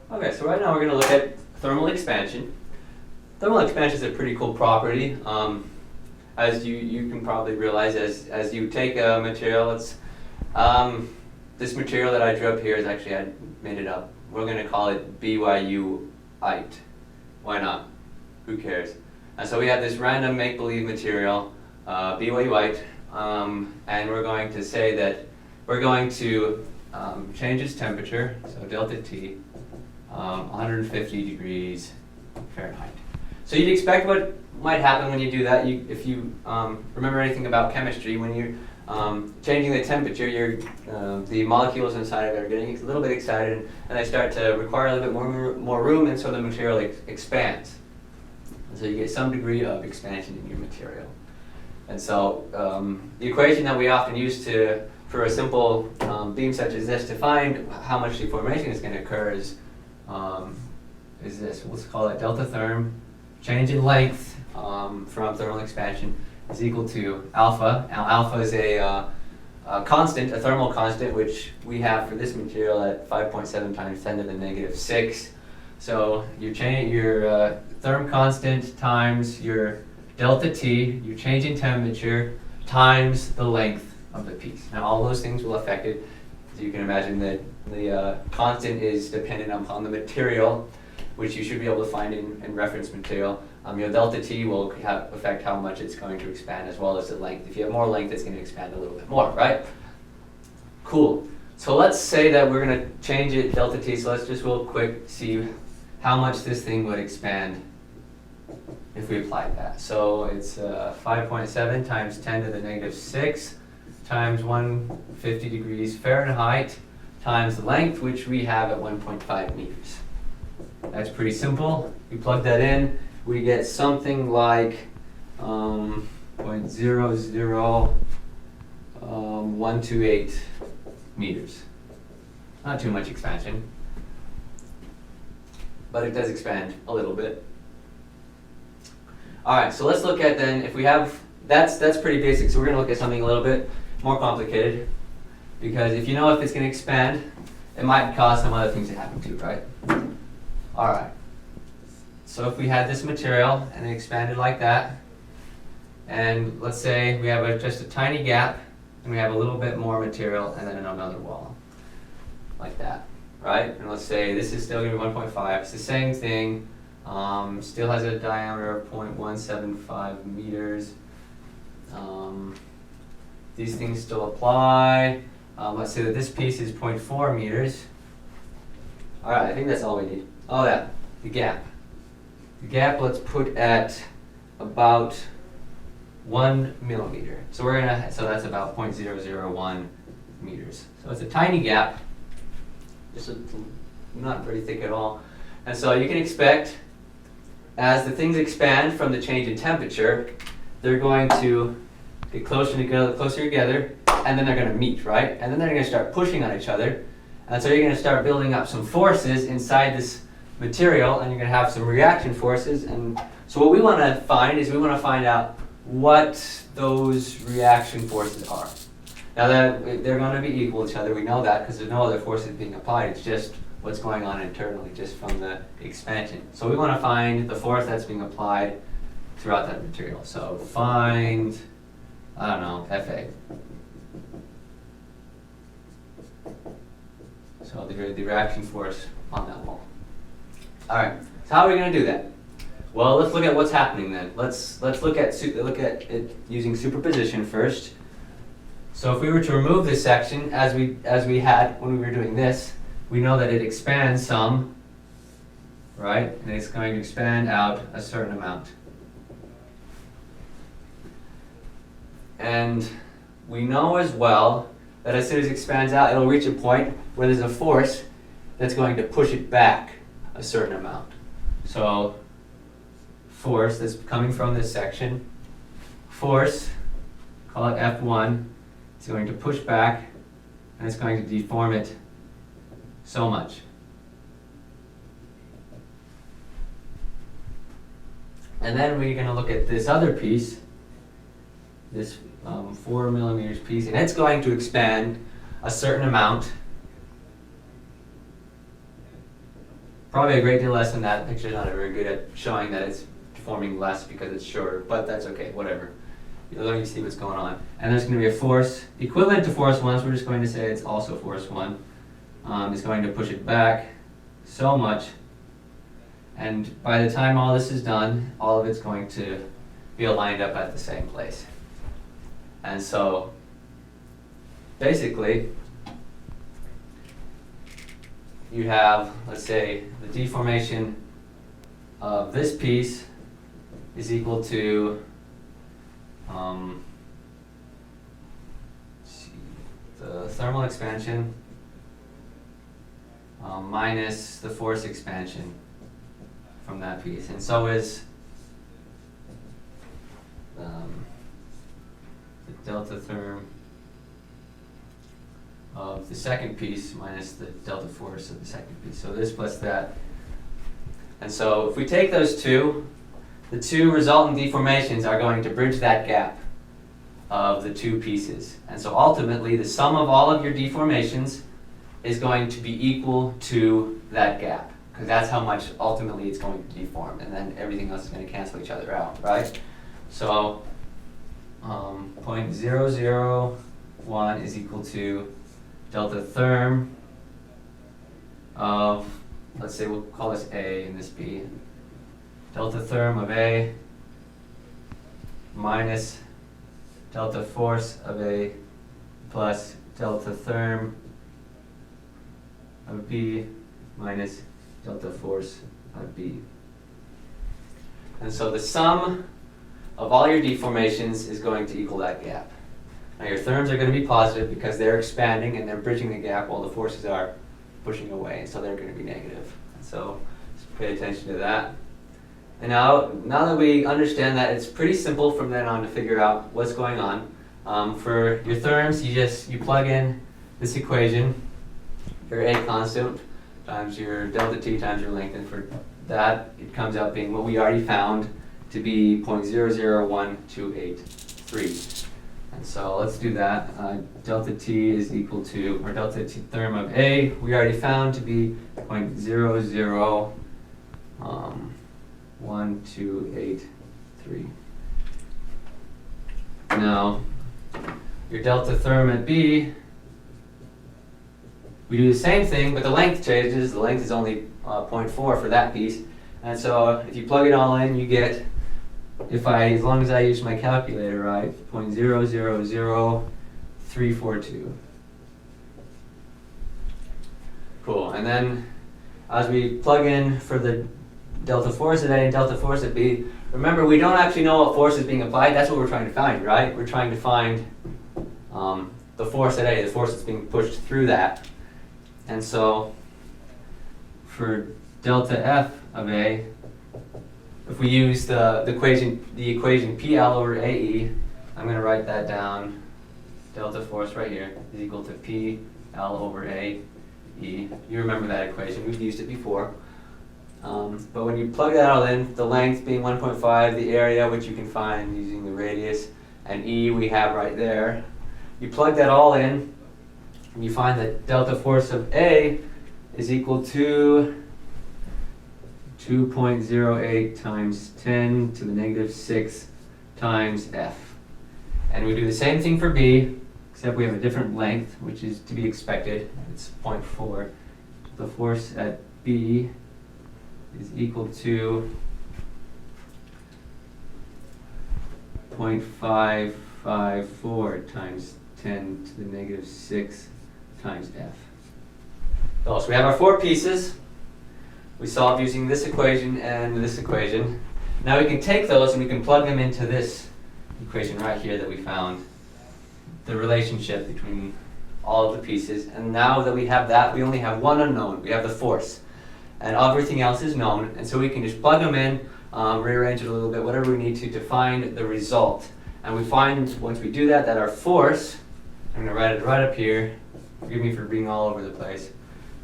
Okay, so right now we're going to look at thermal expansion. Thermal expansion is a pretty cool property. As you can probably realize, as you take a material, this material that I drew up here is actually, I made it up. We're going to call it BYU-Idaho. Why not? Who cares? And so we have this random make-believe material, BYU-Idaho, and we're going to say that we're going to change its temperature, so delta T, 150 degrees Fahrenheit. So you'd expect what might happen when you do that. If you remember anything about chemistry, when you're changing the temperature, the molecules inside of it are getting a little bit excited, and they start to require a little bit more room, and so the material expands. And so you get some degree of expansion in your material. And so the equation that we often use for a simple beam such as this to find how much deformation is going to occur is this. Let's call it delta therm. Change in length from thermal expansion is equal to alpha. Now alpha is a constant, a thermal constant, which we have for this material at 5.7 times 10 to the negative 6. So your therm constant times your delta T, your change in temperature, times the length of the piece. Now all those things will affect it. As you can imagine, the constant is dependent upon the material, which you should be able to find in reference material. Your delta T will affect how much it's going to expand, as well as the length. If you have more length, it's going to expand a little bit more, right? Cool. So let's say that we're going to change it delta T, so let's just real quick see how much this thing would expand if we applied that. So it's 5.7 times 10 to the negative 6 times 150 degrees Fahrenheit times the length, which we have at 1.5 meters. That's pretty simple. We plug that in, we get something like 0.00128 meters. Not too much expansion, but it does expand a little bit. All right, so let's look at then, if we have, that's pretty basic, so we're going to look at something a little bit more complicated, because if you know if it's going to expand, it might cause some other things to happen too, right? All right, so if we had this material and it expanded like that, and let's say we have just a tiny gap, and we have a little bit more material, and then another wall, like that, right? And let's say this is still going to be 1.5, it's the same thing, still has a diameter of 0.175 meters. These things still apply. Let's say that this piece is 0.4 meters. All right, I think that's all we need. Oh yeah, the gap. The gap, let's put at about 1 millimeter. So so that's about 0.001 meters. So it's a tiny gap, just not very thick at all. And so you can expect, as the things expand from the change in temperature, they're going to get closer together, and then they're going to meet, right? And then they're going to start pushing on each other. And so you're going to start building up some forces inside this material, and you're going to have some reaction forces. And so what we want to find is we want to find out what those reaction forces are. Now that they're going to be equal to each other, we know that because there's no other forces being applied. It's just what's going on internally, just from the expansion. So we want to find the force that's being applied throughout that material. So find, I don't know, Fa. So the reaction force on that wall. All right, so how are we going to do that? Well, let's look at what's happening then. Let's look at it using superposition first. So if we were to remove this section, as we had when we were doing this, we know that it expands some, right? And it's going to expand out a certain amount. And we know as well that as soon as it expands out, it'll reach a point where there's a force that's going to push it back a certain amount. So force that's coming from this section, force, call it F1, it's going to push back, and it's going to deform it so much. And then we're going to look at this other piece, this 4 millimeters piece, and it's going to expand a certain amount. probably a great deal less than that. The picture's not very good at showing that it's deforming less because it's shorter, but that's okay, whatever. You'll learn to see what's going on. And there's going to be a force equivalent to force 1, so we're just going to say it's also force 1. It's going to push it back so much, and by the time all this is done, all of it's going to be lined up at the same place. And so, basically, you have, let's say, the deformation of this piece is equal to the thermal expansion minus the force expansion from that piece. And so is the delta therm of the second piece minus the delta force of the second piece. So this plus that. And so if we take those two, the two resultant deformations are going to bridge that gap of the two pieces. And so ultimately the sum of all of your deformations is going to be equal to that gap, because that's how much ultimately it's going to deform, and then everything else is going to cancel each other out, right? So 0.001 is equal to delta therm of, let's say we'll call this A and this B, delta therm of A minus delta force of A plus delta therm of B minus delta force of B. And so the sum of all your deformations is going to equal that gap. Now your therms are going to be positive because they're expanding and they're bridging the gap while the forces are pushing away, and so they're going to be negative. And so just pay attention to that. And now that we understand that, it's pretty simple from then on to figure out what's going on. For your therms, you plug in this equation, your A constant times your delta T times your length, and for that it comes out being what we already found to be 0.001283. And so let's do that. Delta T is equal to, or delta T therm of A, we already found to be 0.001283. Now, your delta therm at B, we do the same thing, but the length changes. The length is only 0.4 for that piece. And so if you plug it all in, you get, as long as I use my calculator right, 0.000342. Cool. And then as we plug in for the delta force at A and delta force at B, remember we don't actually know what force is being applied. That's what we're trying to find, right? We're trying to find the force at A, the force that's being pushed through that. And so for delta F of A, if we use the equation PL over AE, I'm going to write that down. Delta force right here is equal to PL over AE. You remember that equation, we've used it before. But when you plug that all in, the length being 1.5, the area which you can find using the radius, and E we have right there. You plug that all in, and you find that delta force of A is equal to 2.08 times 10 to the negative 6 times F. And we do the same thing for B, except we have a different length, which is to be expected. It's 0.4. The force at B is equal to 0.554 times 10 to the negative 6 times F. So we have our four pieces. We solved using this equation and this equation. Now we can take those and we can plug them into this equation right here that we found, the relationship between all of the pieces. And now that we have that, we only have one unknown. We have the force. And everything else is known. And so we can just plug them in, rearrange it a little bit, whatever we need to find the result. And we find, once we do that, that our force, I'm going to write it right up here. Forgive me for being all over the place.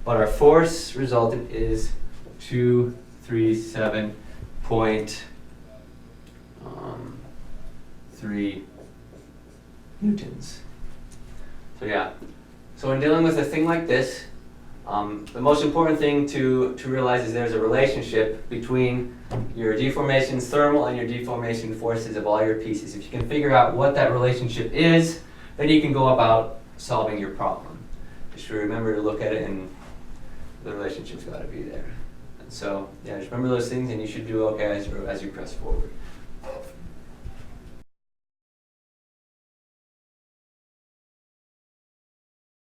But our force resultant is 237.3 newtons. So yeah. So when dealing with a thing like this, The most important thing to realize is there's a relationship between your deformation's thermal and your deformation forces of all your pieces. If you can figure out what that relationship is, then you can go about solving your problem. Just remember to look at it, and the relationship's got to be there. And so, yeah, just remember those things, and you should do okay as you press forward.